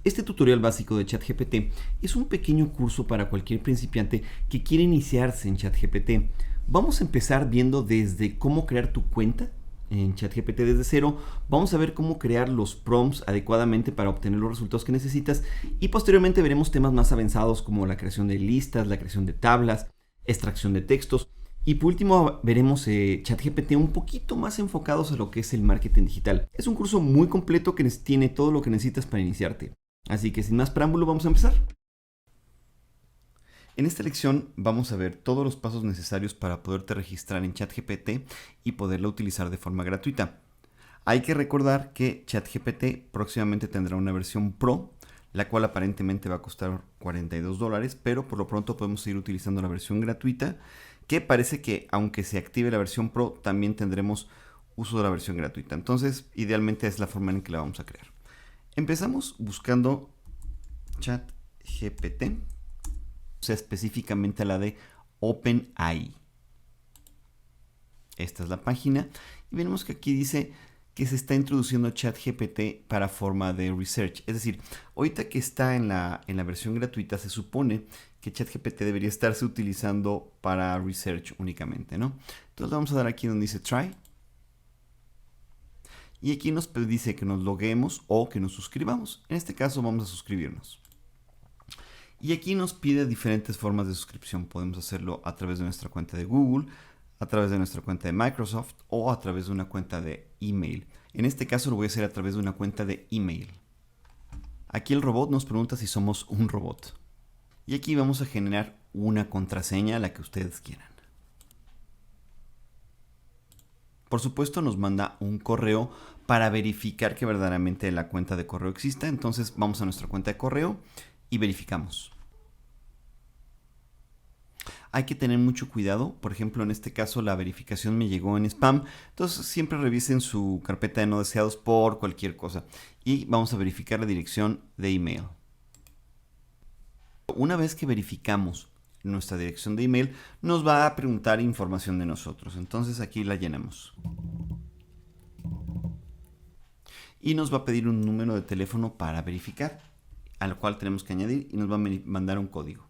Este tutorial básico de ChatGPT es un pequeño curso para cualquier principiante que quiere iniciarse en ChatGPT. Vamos a empezar viendo desde cómo crear tu cuenta en ChatGPT desde cero. Vamos a ver cómo crear los prompts adecuadamente para obtener los resultados que necesitas y posteriormente veremos temas más avanzados como la creación de listas, la creación de tablas, extracción de textos. Y por último veremos ChatGPT un poquito más enfocados a lo que es el marketing digital. Es un curso muy completo que tiene todo lo que necesitas para iniciarte. Así que sin más preámbulo vamos a empezar. En esta lección vamos a ver todos los pasos necesarios para poderte registrar en ChatGPT y poderlo utilizar de forma gratuita. Hay que recordar que ChatGPT próximamente tendrá una versión Pro, la cual aparentemente va a costar $42, pero por lo pronto podemos seguir utilizando la versión gratuita, que parece que aunque se active la versión Pro, también tendremos uso de la versión gratuita. Entonces, idealmente es la forma en que la vamos a crear. Empezamos buscando ChatGPT, o sea, específicamente la de OpenAI. Esta es la página y vemos que aquí dice que se está introduciendo ChatGPT para forma de research. Es decir, ahorita que está en la versión gratuita, se supone que ChatGPT debería estarse utilizando para research únicamente, ¿no? Entonces vamos a dar aquí donde dice try. Y aquí nos dice que nos loguemos o que nos suscribamos. En este caso vamos a suscribirnos. Y aquí nos pide diferentes formas de suscripción. Podemos hacerlo a través de nuestra cuenta de Google, a través de nuestra cuenta de Microsoft o a través de una cuenta de email. En este caso lo voy a hacer a través de una cuenta de email. Aquí el robot nos pregunta si somos un robot. Y aquí vamos a generar una contraseña, la que ustedes quieran. Por supuesto nos manda un correo para verificar que verdaderamente la cuenta de correo exista. Entonces vamos a nuestra cuenta de correo y verificamos. Hay que tener mucho cuidado. Por ejemplo, en este caso la verificación me llegó en spam. Entonces siempre revisen su carpeta de no deseados por cualquier cosa. Y vamos a verificar la dirección de email. Una vez que verificamos nuestra dirección de email, nos va a preguntar información de nosotros. Entonces aquí la llenamos. Y nos va a pedir un número de teléfono para verificar, al cual tenemos que añadir y nos va a mandar un código.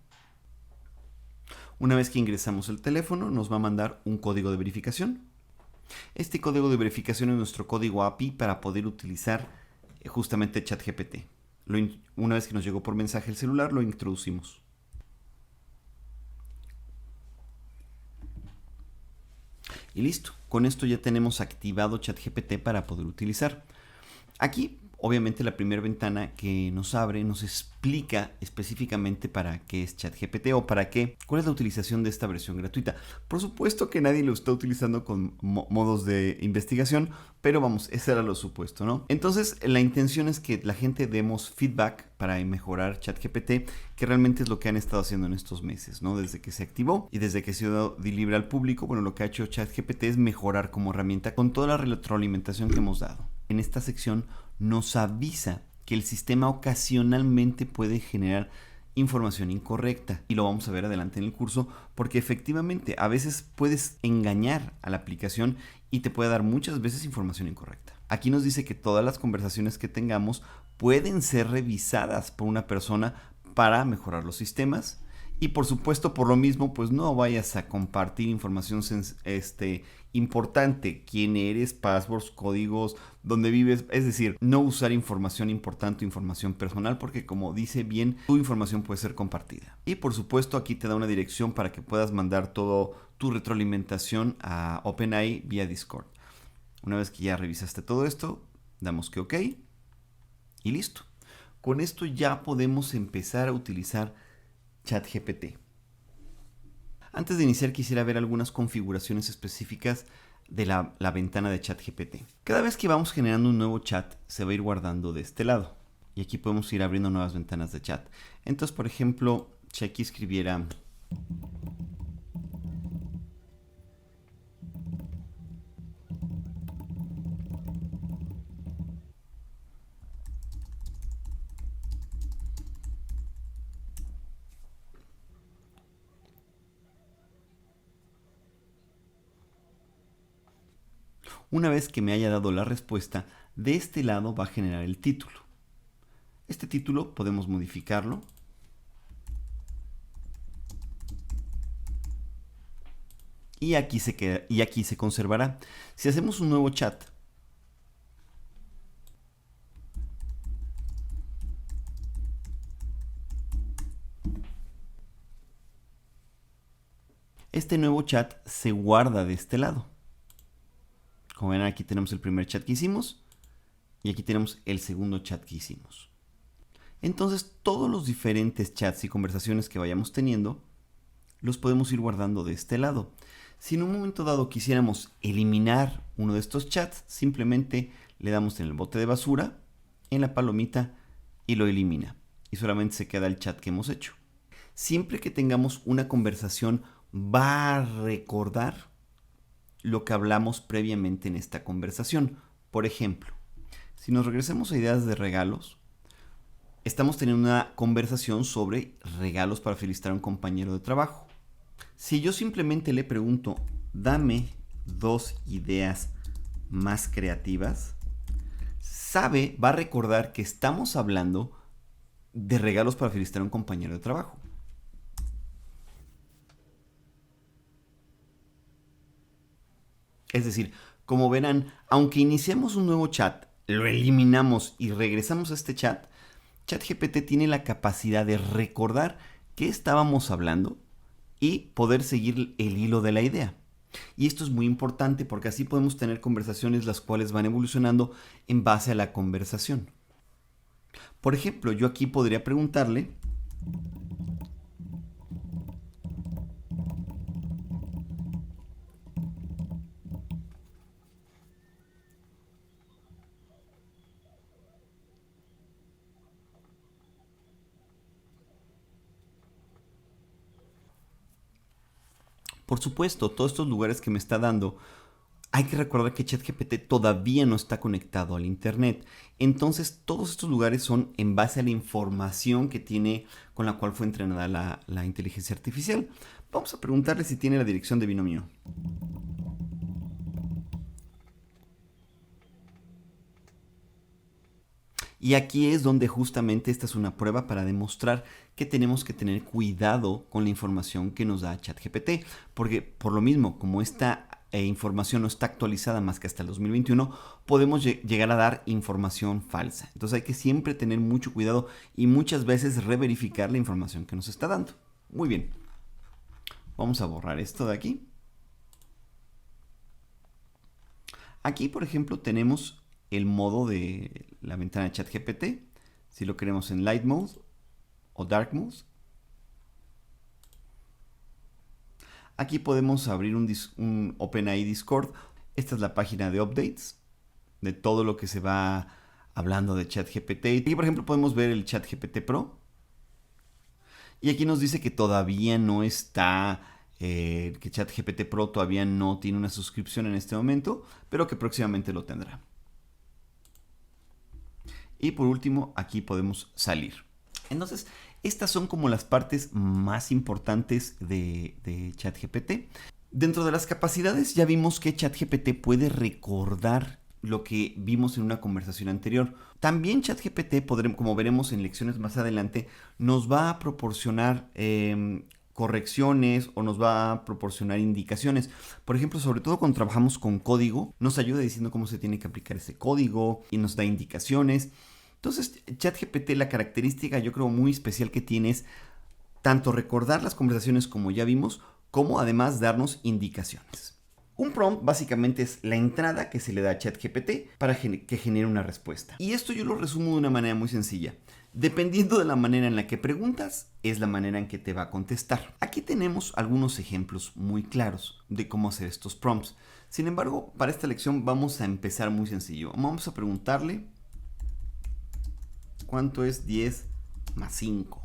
Una vez que ingresamos el teléfono, nos va a mandar un código de verificación. Este código de verificación es nuestro código API para poder utilizar justamente ChatGPT. Una vez que nos llegó por mensaje el celular, lo introducimos. Y listo. Con esto ya tenemos activado ChatGPT para poder utilizar. Aquí, obviamente, la primera ventana que nos abre nos explica específicamente para qué es ChatGPT o cuál es la utilización de esta versión gratuita. Por supuesto que nadie lo está utilizando con modos de investigación, pero vamos, ese era lo supuesto, ¿no? Entonces, la intención es que la gente demos feedback para mejorar ChatGPT, que realmente es lo que han estado haciendo en estos meses, ¿no? Desde que se activó y desde que se dio libre al público, bueno, lo que ha hecho ChatGPT es mejorar como herramienta con toda la retroalimentación que hemos dado. En esta sección nos avisa que el sistema ocasionalmente puede generar información incorrecta y lo vamos a ver adelante en el curso porque efectivamente a veces puedes engañar a la aplicación y te puede dar muchas veces información incorrecta. Aquí nos dice que todas las conversaciones que tengamos pueden ser revisadas por una persona para mejorar los sistemas. Y por supuesto, por lo mismo, pues no vayas a compartir información importante, quién eres, passwords, códigos, dónde vives, es decir, no usar información importante, información personal, porque como dice bien, tu información puede ser compartida. Y por supuesto, aquí te da una dirección para que puedas mandar todo tu retroalimentación a OpenAI vía Discord. Una vez que ya revisaste todo esto, damos que OK y listo. Con esto ya podemos empezar a utilizar ChatGPT. Antes de iniciar quisiera ver algunas configuraciones específicas de la ventana de ChatGPT. Cada vez que vamos generando un nuevo chat se va a ir guardando de este lado y aquí podemos ir abriendo nuevas ventanas de chat. Entonces, por ejemplo, si aquí escribiera una vez que me haya dado la respuesta, de este lado va a generar el título. Este título podemos modificarlo. Y aquí se queda, y aquí se conservará. Si hacemos un nuevo chat, este nuevo chat se guarda de este lado. Como ven, aquí tenemos el primer chat que hicimos y aquí tenemos el segundo chat que hicimos. Entonces, todos los diferentes chats y conversaciones que vayamos teniendo los podemos ir guardando de este lado. Si en un momento dado quisiéramos eliminar uno de estos chats, simplemente le damos en el bote de basura, en la palomita y lo elimina. Y solamente se queda el chat que hemos hecho. Siempre que tengamos una conversación, va a recordar lo que hablamos previamente en esta conversación. Por ejemplo, si nos regresamos a ideas de regalos, estamos teniendo una conversación sobre regalos para felicitar a un compañero de trabajo. Si yo simplemente le pregunto, dame 2 ideas más creativas, va a recordar que estamos hablando de regalos para felicitar a un compañero de trabajo. Es decir, como verán, aunque iniciemos un nuevo chat, lo eliminamos y regresamos a este chat, ChatGPT tiene la capacidad de recordar qué estábamos hablando y poder seguir el hilo de la idea. Y esto es muy importante porque así podemos tener conversaciones las cuales van evolucionando en base a la conversación. Por ejemplo, yo aquí podría preguntarle, por supuesto, todos estos lugares que me está dando, hay que recordar que ChatGPT todavía no está conectado al Internet. Entonces, todos estos lugares son en base a la información que tiene, con la cual fue entrenada la inteligencia artificial. Vamos a preguntarle si tiene la dirección de binomio. Y aquí es donde justamente esta es una prueba para demostrar que tenemos que tener cuidado con la información que nos da ChatGPT. Porque por lo mismo, como esta información no está actualizada más que hasta el 2021, podemos llegar a dar información falsa. Entonces hay que siempre tener mucho cuidado y muchas veces reverificar la información que nos está dando. Muy bien. Vamos a borrar esto de aquí. Aquí, por ejemplo, tenemos el modo de la ventana de ChatGPT, si lo queremos en Light Mode o Dark Mode. Aquí podemos abrir un OpenAI Discord. Esta es la página de updates, de todo lo que se va hablando de ChatGPT. Aquí, por ejemplo, podemos ver el ChatGPT Pro. Y aquí nos dice que todavía no está, que ChatGPT Pro todavía no tiene una suscripción en este momento, pero que próximamente lo tendrá. Y por último, aquí podemos salir. Entonces, estas son como las partes más importantes de ChatGPT. Dentro de las capacidades ya vimos que ChatGPT puede recordar lo que vimos en una conversación anterior. También ChatGPT, como veremos en lecciones más adelante, nos va a proporcionar correcciones o nos va a proporcionar indicaciones. Por ejemplo, sobre todo cuando trabajamos con código, nos ayuda diciendo cómo se tiene que aplicar ese código y nos da indicaciones. Entonces, ChatGPT, la característica yo creo muy especial que tiene es tanto recordar las conversaciones como ya vimos, como además darnos indicaciones. Un prompt básicamente es la entrada que se le da a ChatGPT para que genere una respuesta. Y esto yo lo resumo de una manera muy sencilla. Dependiendo de la manera en la que preguntas, es la manera en que te va a contestar. Aquí tenemos algunos ejemplos muy claros de cómo hacer estos prompts. Sin embargo, para esta lección vamos a empezar muy sencillo. Vamos a preguntarle ¿cuánto es 10 más 5?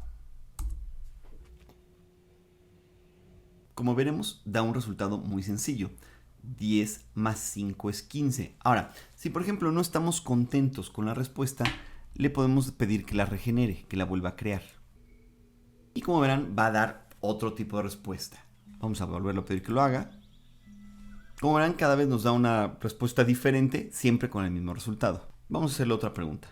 Como veremos, da un resultado muy sencillo. 10 más 5 es 15. Ahora, si por ejemplo no estamos contentos con la respuesta, le podemos pedir que la regenere, que la vuelva a crear. Y como verán, va a dar otro tipo de respuesta. Vamos a volverlo a pedir que lo haga. Como verán, cada vez nos da una respuesta diferente, siempre con el mismo resultado. Vamos a hacerle otra pregunta.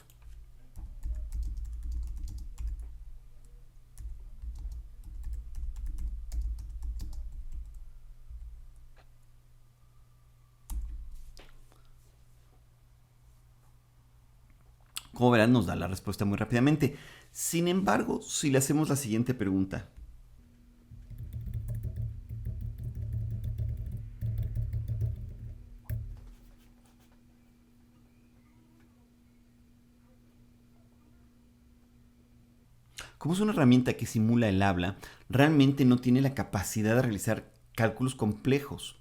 Como verán, nos da la respuesta muy rápidamente. Sin embargo, si le hacemos la siguiente pregunta, como es una herramienta que simula el habla, realmente no tiene la capacidad de realizar cálculos complejos.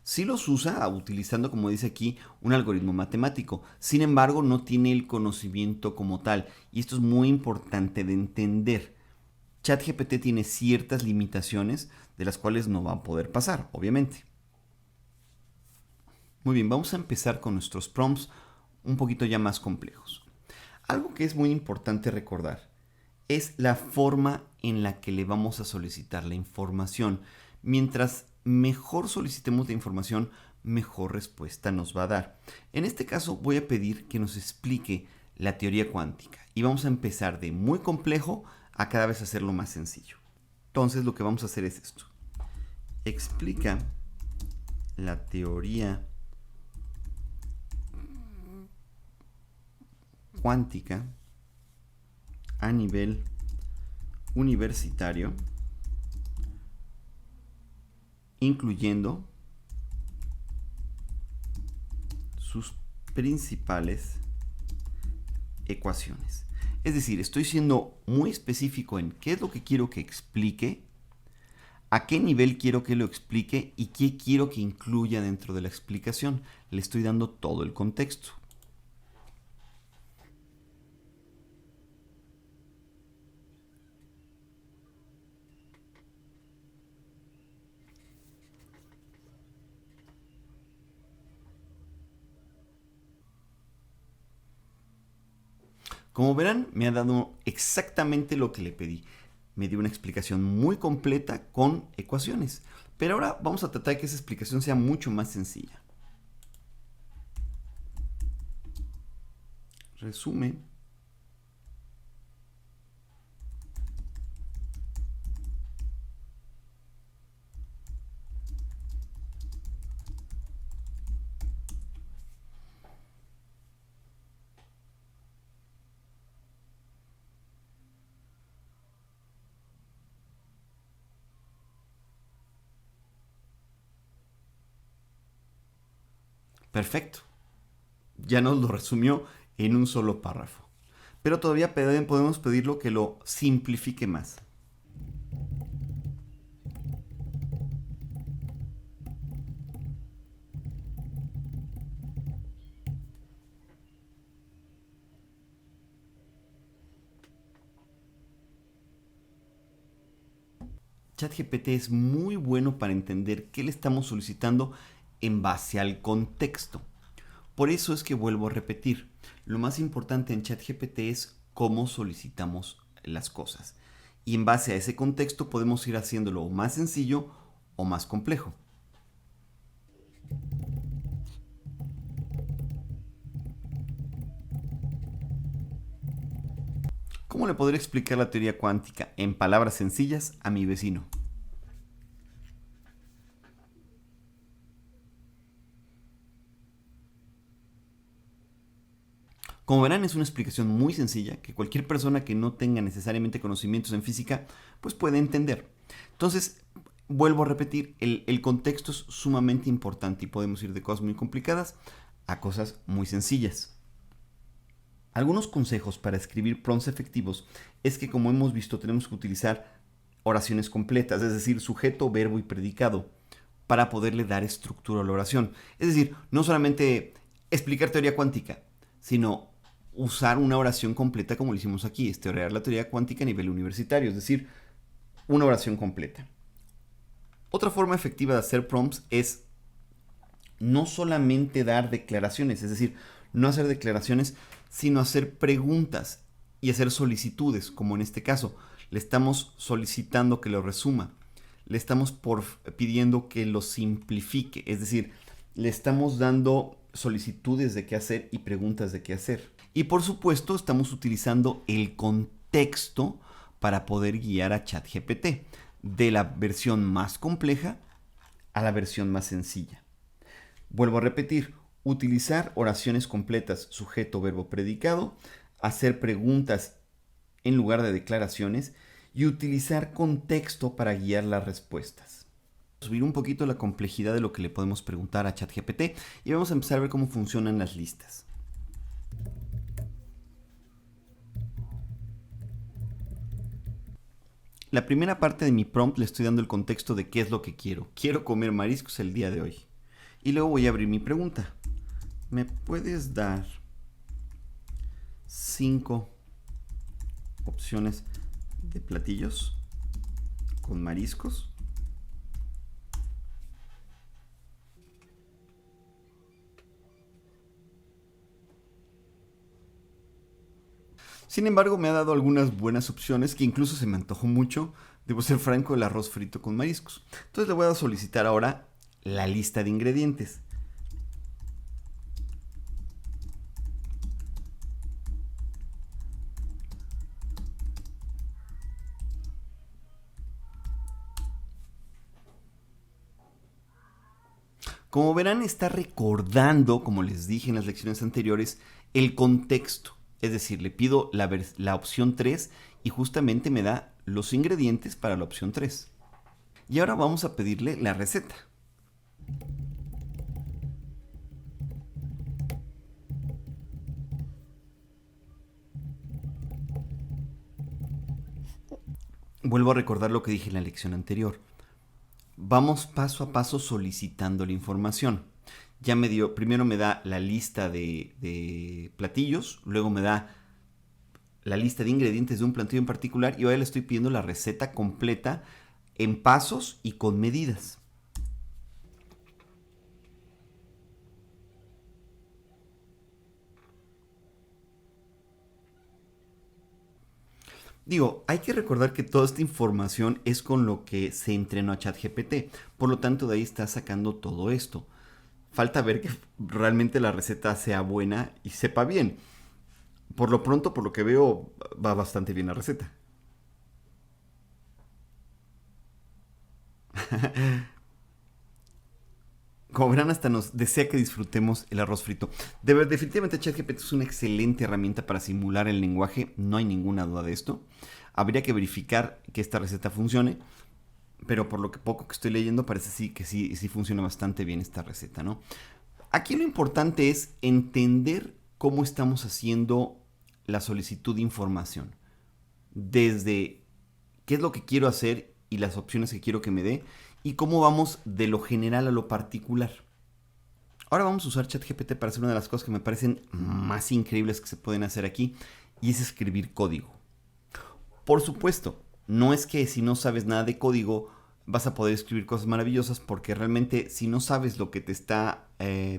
Sí los usa utilizando, como dice aquí, un algoritmo matemático. Sin embargo, no tiene el conocimiento como tal. Y esto es muy importante de entender. ChatGPT tiene ciertas limitaciones de las cuales no va a poder pasar, obviamente. Muy bien, vamos a empezar con nuestros prompts un poquito ya más complejos. Algo que es muy importante recordar es la forma en la que le vamos a solicitar la información. Mientras mejor solicitemos la información, mejor respuesta nos va a dar. En este caso voy a pedir que nos explique la teoría cuántica y vamos a empezar de muy complejo a cada vez hacerlo más sencillo. Entonces lo que vamos a hacer es esto. Explica la teoría cuántica a nivel universitario, incluyendo sus principales ecuaciones. Es decir, estoy siendo muy específico en qué es lo que quiero que explique, a qué nivel quiero que lo explique y qué quiero que incluya dentro de la explicación. Le estoy dando todo el contexto. Como verán, me ha dado exactamente lo que le pedí. Me dio una explicación muy completa con ecuaciones. Pero ahora vamos a tratar de que esa explicación sea mucho más sencilla. Resume perfecto. Ya nos lo resumió en un solo párrafo. Pero todavía podemos pedirlo que lo simplifique más. ChatGPT es muy bueno para entender qué le estamos solicitando en base al contexto. Por eso es que vuelvo a repetir, lo más importante en ChatGPT es cómo solicitamos las cosas. Y en base a ese contexto podemos ir haciéndolo más sencillo o más complejo. ¿Cómo le podré explicar la teoría cuántica en palabras sencillas a mi vecino? Como verán, es una explicación muy sencilla que cualquier persona que no tenga necesariamente conocimientos en física pues puede entender. Entonces, vuelvo a repetir, el contexto es sumamente importante y podemos ir de cosas muy complicadas a cosas muy sencillas. Algunos consejos para escribir prompts efectivos es que, como hemos visto, tenemos que utilizar oraciones completas, es decir, sujeto, verbo y predicado, para poderle dar estructura a la oración. Es decir, no solamente explicar teoría cuántica, sino usar una oración completa como lo hicimos aquí, teorear la teoría cuántica a nivel universitario, es decir, una oración completa. Otra forma efectiva de hacer prompts es no solamente dar declaraciones, es decir, no hacer declaraciones, sino hacer preguntas y hacer solicitudes, como en este caso. Le estamos solicitando que lo resuma, le estamos pidiendo que lo simplifique, es decir, le estamos dando solicitudes de qué hacer y preguntas de qué hacer. Y por supuesto, estamos utilizando el contexto para poder guiar a ChatGPT de la versión más compleja a la versión más sencilla. Vuelvo a repetir, utilizar oraciones completas, sujeto, verbo, predicado, hacer preguntas en lugar de declaraciones y utilizar contexto para guiar las respuestas. Subir un poquito la complejidad de lo que le podemos preguntar a ChatGPT y vamos a empezar a ver cómo funcionan las listas. La primera parte de mi prompt le estoy dando el contexto de qué es lo que quiero. Quiero comer mariscos el día de hoy. Y luego voy a abrir mi pregunta. ¿Me puedes dar 5 opciones de platillos con mariscos? Sin embargo, me ha dado algunas buenas opciones que incluso se me antojó mucho. Debo ser franco, el arroz frito con mariscos. Entonces le voy a solicitar ahora la lista de ingredientes. Como verán, está recordando, como les dije en las lecciones anteriores, el contexto. Es decir, le pido la opción 3 y justamente me da los ingredientes para la opción 3. Y ahora vamos a pedirle la receta. Vuelvo a recordar lo que dije en la lección anterior. Vamos paso a paso solicitando la información. Ya me dio, primero me da la lista de platillos, luego me da la lista de ingredientes de un platillo en particular y ahora le estoy pidiendo la receta completa en pasos y con medidas. Digo, hay que recordar que toda esta información es con lo que se entrenó a ChatGPT, por lo tanto de ahí está sacando todo esto. Falta ver que realmente la receta sea buena y sepa bien. Por lo pronto, por lo que veo, va bastante bien la receta. Como verán, hasta nos desea que disfrutemos el arroz frito. Definitivamente ChatGPT es una excelente herramienta para simular el lenguaje, no hay ninguna duda de esto. Habría que verificar que esta receta funcione, pero por lo que poco que estoy leyendo parece que sí funciona bastante bien esta receta, ¿no? Aquí lo importante es entender cómo estamos haciendo la solicitud de información. Desde qué es lo que quiero hacer y las opciones que quiero que me dé y cómo vamos de lo general a lo particular. Ahora vamos a usar ChatGPT para hacer una de las cosas que me parecen más increíbles que se pueden hacer aquí y es escribir código. Por supuesto, no es que si no sabes nada de código vas a poder escribir cosas maravillosas porque realmente si no sabes lo que te está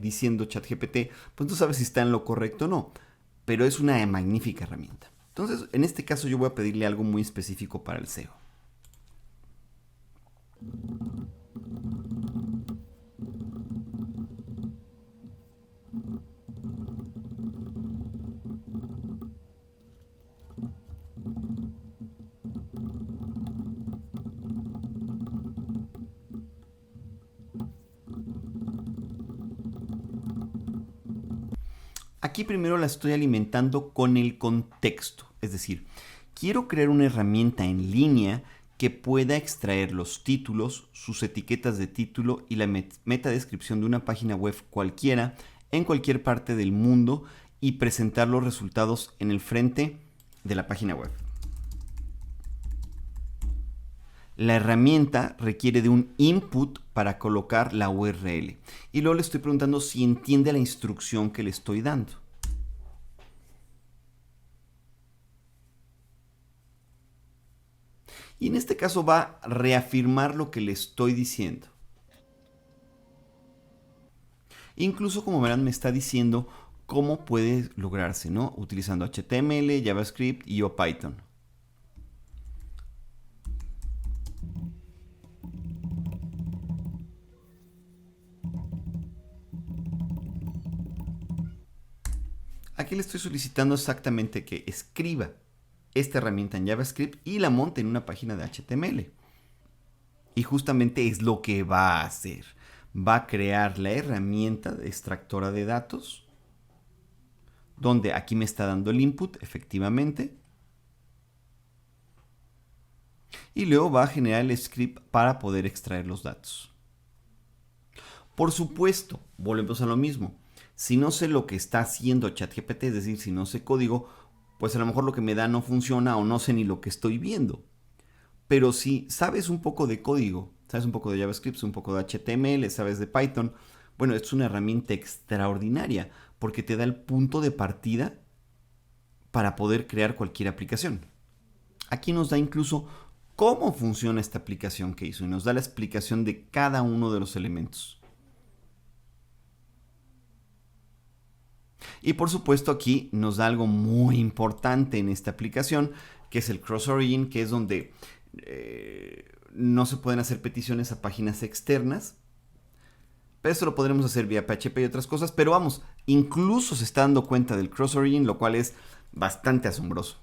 diciendo ChatGPT, pues no sabes si está en lo correcto o no. Pero es una magnífica herramienta. Entonces, en este caso yo voy a pedirle algo muy específico para el SEO. Aquí primero la estoy alimentando con el contexto, es decir, quiero crear una herramienta en línea que pueda extraer los títulos, sus etiquetas de título y la metadescripción de una página web cualquiera en cualquier parte del mundo y presentar los resultados en el frente de la página web. La herramienta requiere de un input para colocar la URL y luego le estoy preguntando si entiende la instrucción que le estoy dando. Y en este caso va a reafirmar lo que le estoy diciendo. Incluso, como verán, me está diciendo cómo puede lograrse, ¿no? Utilizando HTML, JavaScript y o Python. Aquí le estoy solicitando exactamente que escriba esta herramienta en JavaScript y la monte en una página de HTML. Y justamente es lo que va a hacer. va a crear la herramienta de extractora de datos, donde aquí me está dando el input, efectivamente, y luego va a generar el script para poder extraer los datos. Por supuesto, volvemos a lo mismo. Si no sé lo que está haciendo ChatGPT, es decir, si no sé código, pues a lo mejor lo que me da no funciona o no sé ni lo que estoy viendo. Pero si sabes un poco de código, sabes un poco de JavaScript, un poco de HTML, sabes de Python, bueno, es una herramienta extraordinaria porque te da el punto de partida para poder crear cualquier aplicación. Aquí nos da incluso cómo funciona esta aplicación que hizo y nos da la explicación de cada uno de los elementos. Y por supuesto aquí nos da algo muy importante en esta aplicación, que es el Cross Origin, que es donde no se pueden hacer peticiones a páginas externas. Pero eso lo podremos hacer vía PHP y otras cosas. Pero vamos, incluso se está dando cuenta del Cross Origin, lo cual es bastante asombroso.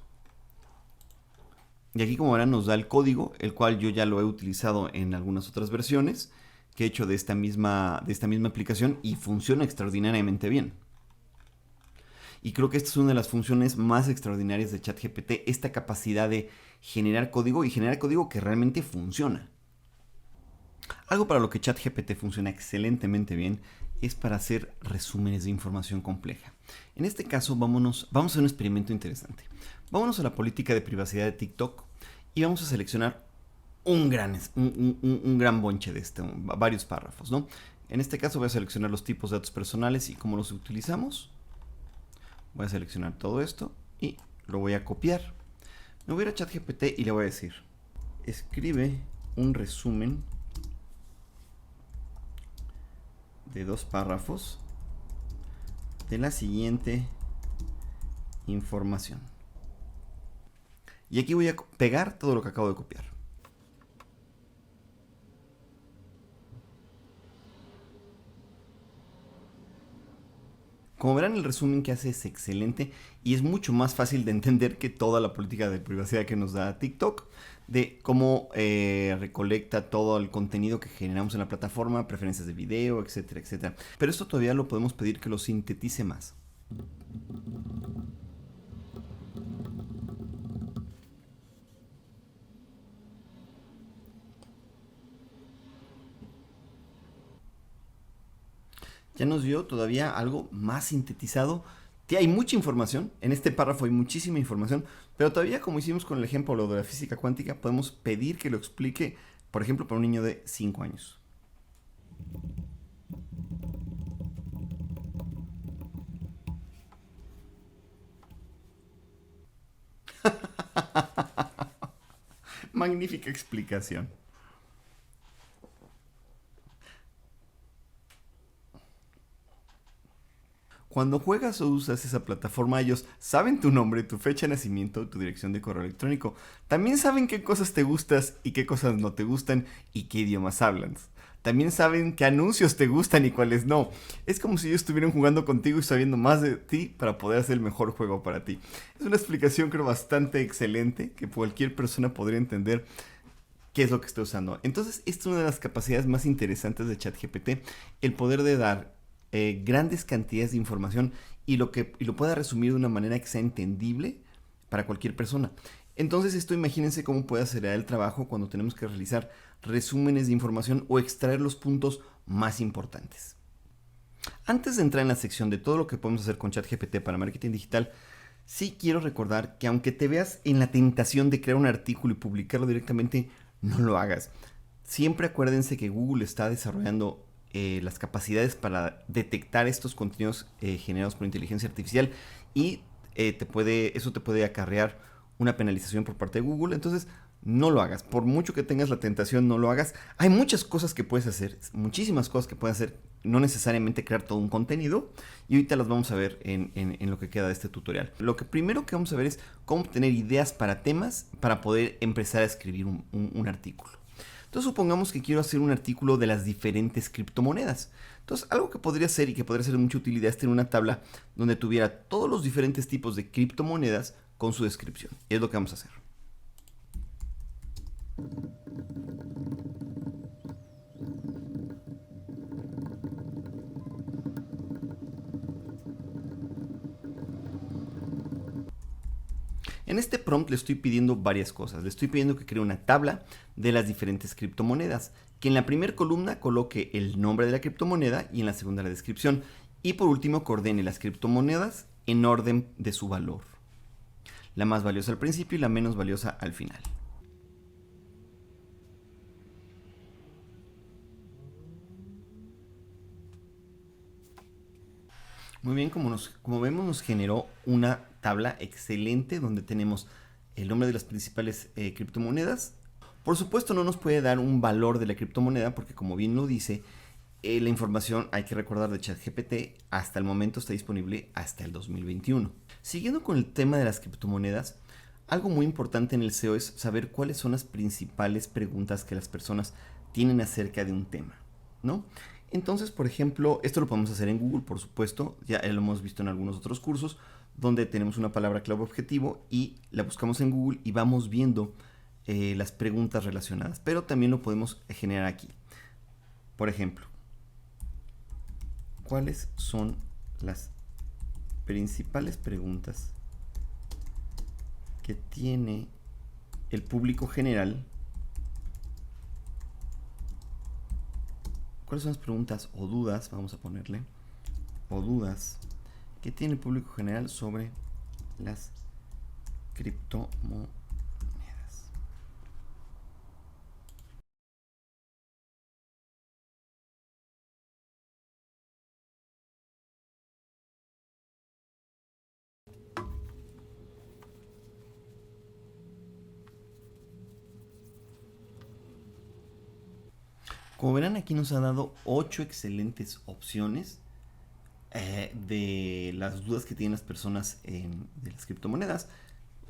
Y aquí, como verán, nos da el código, el cual yo ya lo he utilizado en algunas otras versiones que he hecho de esta misma aplicación y funciona extraordinariamente bien. Y creo que esta es una de las funciones más extraordinarias de ChatGPT, esta capacidad de generar código y generar código que realmente funciona. Algo para lo que ChatGPT funciona excelentemente bien es para hacer resúmenes de información compleja. En este caso vamos a hacer un experimento interesante. Vámonos a la política de privacidad de TikTok y vamos a seleccionar un gran bonche de varios párrafos, ¿no? En este caso voy a seleccionar los tipos de datos personales y cómo los utilizamos. Voy a seleccionar todo esto y lo voy a copiar. Me voy a ir a ChatGPT y le voy a decir, escribe un resumen de 2 párrafos de la siguiente información. Y aquí voy a pegar todo lo que acabo de copiar. Como verán, el resumen que hace es excelente y es mucho más fácil de entender que toda la política de privacidad que nos da TikTok, de cómo recolecta todo el contenido que generamos en la plataforma, preferencias de video, etcétera, etcétera. Pero esto todavía lo podemos pedir que lo sintetice más. Ya nos dio todavía algo más sintetizado. Hay mucha información, en este párrafo hay muchísima información, pero todavía, como hicimos con el ejemplo lo de la física cuántica, podemos pedir que lo explique, por ejemplo, para un niño de 5 años. Magnífica explicación. Cuando juegas o usas esa plataforma, ellos saben tu nombre, tu fecha de nacimiento, tu dirección de correo electrónico. También saben qué cosas te gustas y qué cosas no te gustan y qué idiomas hablas. También saben qué anuncios te gustan y cuáles no. Es como si ellos estuvieran jugando contigo y sabiendo más de ti para poder hacer el mejor juego para ti. Es una explicación, creo, bastante excelente que cualquier persona podría entender qué es lo que está usando. Entonces, esta es una de las capacidades más interesantes de ChatGPT, el poder de dar grandes cantidades de información y lo pueda resumir de una manera que sea entendible para cualquier persona. Entonces esto, imagínense cómo puede acelerar el trabajo cuando tenemos que realizar resúmenes de información o extraer los puntos más importantes. Antes de entrar en la sección de todo lo que podemos hacer con ChatGPT para marketing digital, sí quiero recordar que aunque te veas en la tentación de crear un artículo y publicarlo directamente, no lo hagas. Siempre acuérdense que Google está desarrollando las capacidades para detectar estos contenidos generados por inteligencia artificial y eso te puede acarrear una penalización por parte de Google. Entonces no lo hagas, por mucho que tengas la tentación, no lo hagas. Hay muchas cosas que puedes hacer, muchísimas cosas que puedes hacer, no necesariamente crear todo un contenido, y ahorita las vamos a ver en lo que queda de este tutorial. Lo que primero que vamos a ver es cómo obtener ideas para temas para poder empezar a escribir un artículo. Entonces supongamos que quiero hacer un artículo de las diferentes criptomonedas. Entonces algo que podría ser y que podría ser de mucha utilidad es tener una tabla donde tuviera todos los diferentes tipos de criptomonedas con su descripción. Y es lo que vamos a hacer. En este prompt le estoy pidiendo varias cosas. Le estoy pidiendo que cree una tabla de las diferentes criptomonedas, que en la primera columna coloque el nombre de la criptomoneda y en la segunda la descripción. Y por último, que ordene las criptomonedas en orden de su valor. La más valiosa al principio y la menos valiosa al final. Muy bien, como vemos, nos generó una tabla excelente donde tenemos el nombre de las principales criptomonedas. Por supuesto, no nos puede dar un valor de la criptomoneda porque, como bien lo dice, la información, hay que recordar, de ChatGPT hasta el momento está disponible hasta el 2021. Siguiendo con el tema de las criptomonedas, algo muy importante en el SEO es saber cuáles son las principales preguntas que las personas tienen acerca de un tema, ¿no? Entonces, por ejemplo, esto lo podemos hacer en Google, por supuesto, ya lo hemos visto en algunos otros cursos, donde tenemos una palabra clave objetivo y la buscamos en Google y vamos viendo las preguntas relacionadas, pero también lo podemos generar aquí. Por ejemplo, ¿cuáles son las principales preguntas que tiene el público general? ¿Cuáles son las preguntas o dudas, vamos a ponerle, o dudas que tiene el público general sobre las criptomonedas? Como verán, aquí nos ha dado 8 excelentes opciones de las dudas que tienen las personas de las criptomonedas.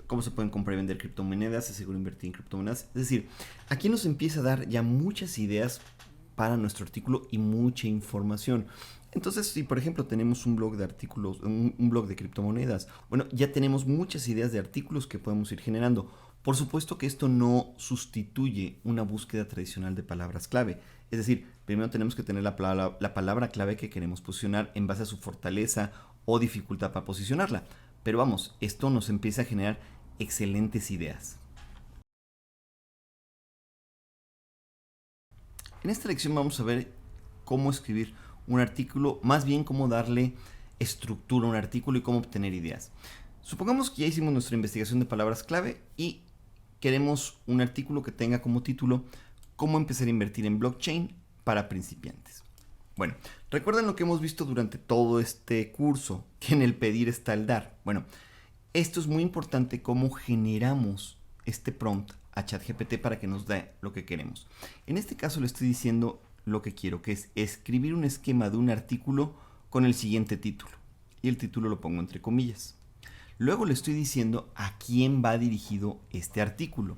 Cómo se pueden comprar y vender criptomonedas, es seguro invertir en criptomonedas. Es decir, aquí nos empieza a dar ya muchas ideas para nuestro artículo y mucha información. Entonces, si por ejemplo tenemos un blog de artículos, un blog de criptomonedas, bueno, ya tenemos muchas ideas de artículos que podemos ir generando. Por supuesto que esto no sustituye una búsqueda tradicional de palabras clave. Es decir, primero tenemos que tener la palabra clave que queremos posicionar en base a su fortaleza o dificultad para posicionarla. Pero vamos, esto nos empieza a generar excelentes ideas. En esta lección vamos a ver cómo escribir un artículo, más bien cómo darle estructura a un artículo y cómo obtener ideas. Supongamos que ya hicimos nuestra investigación de palabras clave y queremos un artículo que tenga como título cómo empezar a invertir en blockchain para principiantes. Bueno, recuerden lo que hemos visto durante todo este curso, que en el pedir está el dar. Bueno, esto es muy importante, cómo generamos este prompt a ChatGPT para que nos dé lo que queremos. En este caso le estoy diciendo lo que quiero, que es escribir un esquema de un artículo con el siguiente título. Y el título lo pongo entre comillas. Luego le estoy diciendo a quién va dirigido este artículo.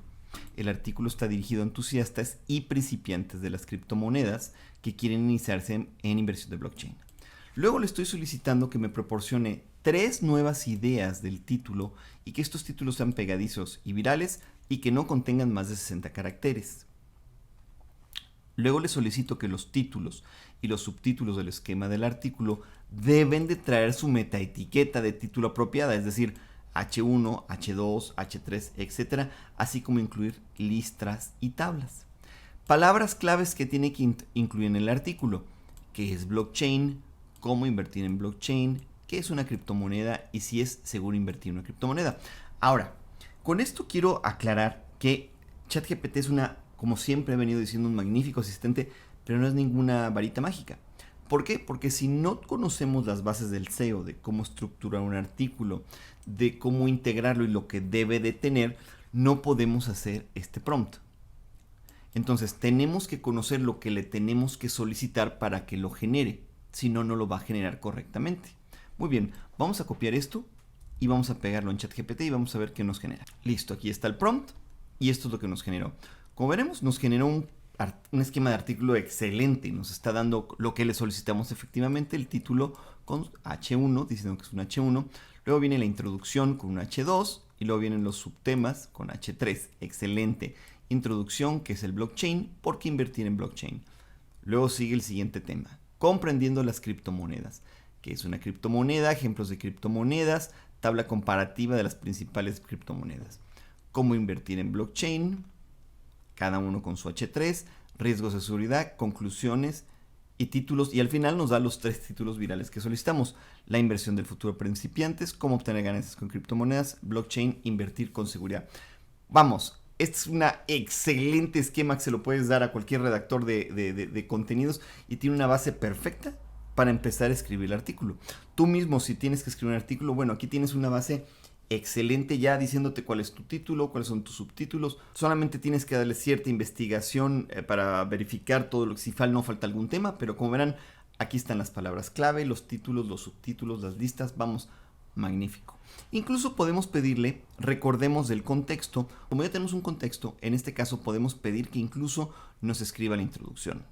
El artículo está dirigido a entusiastas y principiantes de las criptomonedas que quieren iniciarse en inversión de blockchain. Luego le estoy solicitando que me proporcione 3 nuevas ideas del título y que estos títulos sean pegadizos y virales y que no contengan más de 60 caracteres. Luego le solicito que los títulos y los subtítulos del esquema del artículo deben de traer su metaetiqueta de título apropiada, es decir, H1, H2, H3, etc., así como incluir listas y tablas. Palabras claves que tiene que incluir en el artículo, que es blockchain, cómo invertir en blockchain, qué es una criptomoneda y si es seguro invertir en una criptomoneda. Ahora, con esto quiero aclarar que ChatGPT es como siempre he venido diciendo, un magnífico asistente, pero no es ninguna varita mágica. ¿Por qué? Porque si no conocemos las bases del SEO, de cómo estructurar un artículo, de cómo integrarlo y lo que debe de tener, no podemos hacer este prompt. Entonces tenemos que conocer lo que le tenemos que solicitar para que lo genere, si no, no lo va a generar correctamente. Muy bien, vamos a copiar esto y vamos a pegarlo en ChatGPT y vamos a ver qué nos genera. Listo, aquí está el prompt y esto es lo que nos generó. Como veremos, nos generó un esquema de artículo excelente. Nos está dando lo que le solicitamos efectivamente, el título con H1, diciendo que es un H1. Luego viene la introducción con un H2 y luego vienen los subtemas con H3. Excelente. Introducción, que es el blockchain, ¿por qué invertir en blockchain? Luego sigue el siguiente tema, comprendiendo las criptomonedas. ¿Qué es una criptomoneda? Ejemplos de criptomonedas, tabla comparativa de las principales criptomonedas. Cómo invertir en blockchain, cada uno con su H3, riesgos de seguridad, conclusiones y títulos. Y al final nos da los 3 títulos virales que solicitamos. La inversión del futuro para principiantes, cómo obtener ganancias con criptomonedas, blockchain, invertir con seguridad. Vamos, este es un excelente esquema que se lo puedes dar a cualquier redactor de contenidos y tiene una base perfecta para empezar a escribir el artículo. Tú mismo, si tienes que escribir un artículo, bueno, aquí tienes una base excelente ya diciéndote cuál es tu título, cuáles son tus subtítulos. Solamente tienes que darle cierta investigación para verificar todo lo que si no falta algún tema, pero como verán, aquí están las palabras clave, los títulos, los subtítulos, las listas. Vamos, magnífico. Incluso podemos pedirle, recordemos del contexto. Como ya tenemos un contexto, en este caso podemos pedir que incluso nos escriba la introducción.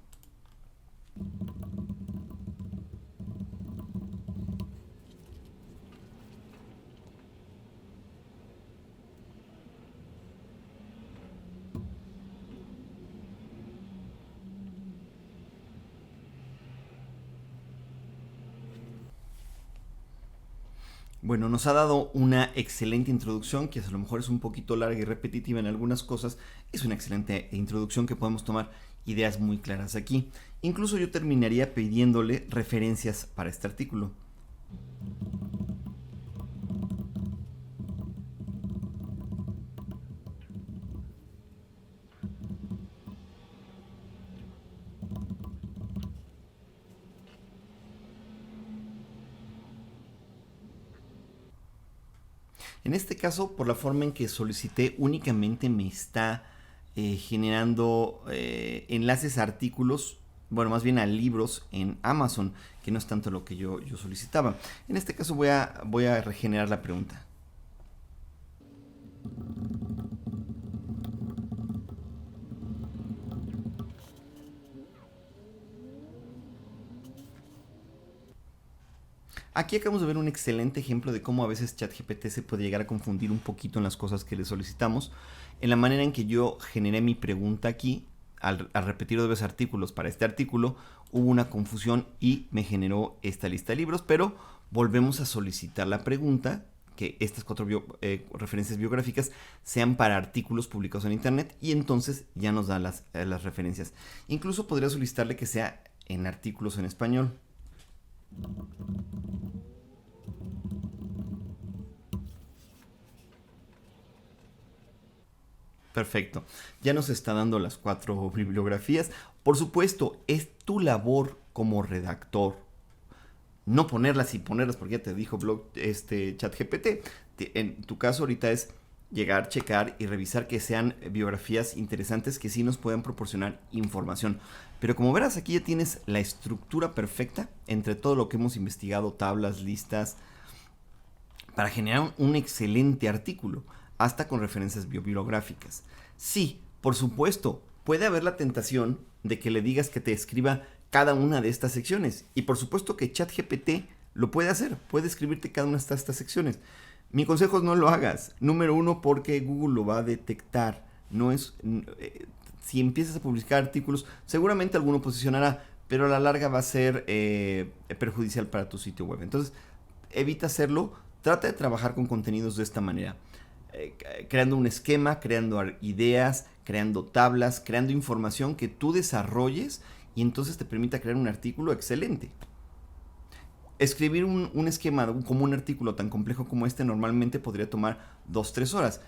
Bueno, nos ha dado una excelente introducción, que a lo mejor es un poquito larga y repetitiva en algunas cosas. Es una excelente introducción que podemos tomar ideas muy claras aquí. Incluso yo terminaría pidiéndole referencias para este artículo. En este caso, por la forma en que solicité, únicamente me está generando enlaces a artículos, bueno, más bien a libros en Amazon, que no es tanto lo que yo solicitaba. En este caso voy a regenerar la pregunta. Aquí acabamos de ver un excelente ejemplo de cómo a veces ChatGPT se puede llegar a confundir un poquito en las cosas que le solicitamos. En la manera en que yo generé mi pregunta aquí, al repetir 2 veces artículos para este artículo, hubo una confusión y me generó esta lista de libros, pero volvemos a solicitar la pregunta, que estas 4 referencias biográficas sean para artículos publicados en internet, y entonces ya nos da las referencias. Incluso podría solicitarle que sea en artículos en español. Perfecto, ya nos está dando las 4 bibliografías. Por supuesto, es tu labor como redactor no ponerlas y ponerlas porque ya te dijo ChatGPT. En tu caso ahorita es llegar, checar y revisar que sean biografías interesantes que sí nos puedan proporcionar información. Pero como verás, aquí ya tienes la estructura perfecta entre todo lo que hemos investigado, tablas, listas, para generar un excelente artículo, hasta con referencias bibliográficas. Sí, por supuesto, puede haber la tentación de que le digas que te escriba cada una de estas secciones. Y por supuesto que ChatGPT lo puede hacer, puede escribirte cada una de estas secciones. Mi consejo es no lo hagas. Número 1, porque Google lo va a detectar. Si empiezas a publicar artículos, seguramente alguno posicionará, pero a la larga va a ser perjudicial para tu sitio web. Entonces, evita hacerlo. Trata de trabajar con contenidos de esta manera. Creando un esquema, creando ideas, creando tablas, creando información que tú desarrolles y entonces te permita crear un artículo excelente. Escribir un esquema como un artículo tan complejo como este normalmente podría tomar 2-3 horas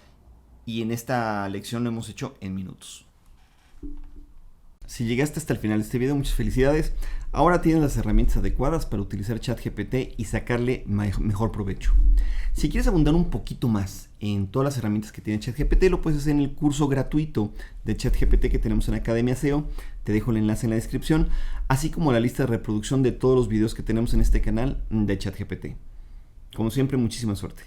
y en esta lección lo hemos hecho en minutos. Si llegaste hasta el final de este video, muchas felicidades. Ahora tienes las herramientas adecuadas para utilizar ChatGPT y sacarle mejor provecho. Si quieres abundar un poquito más en todas las herramientas que tiene ChatGPT, lo puedes hacer en el curso gratuito de ChatGPT que tenemos en Academia SEO. Te dejo el enlace en la descripción, así como la lista de reproducción de todos los videos que tenemos en este canal de ChatGPT. Como siempre, muchísima suerte.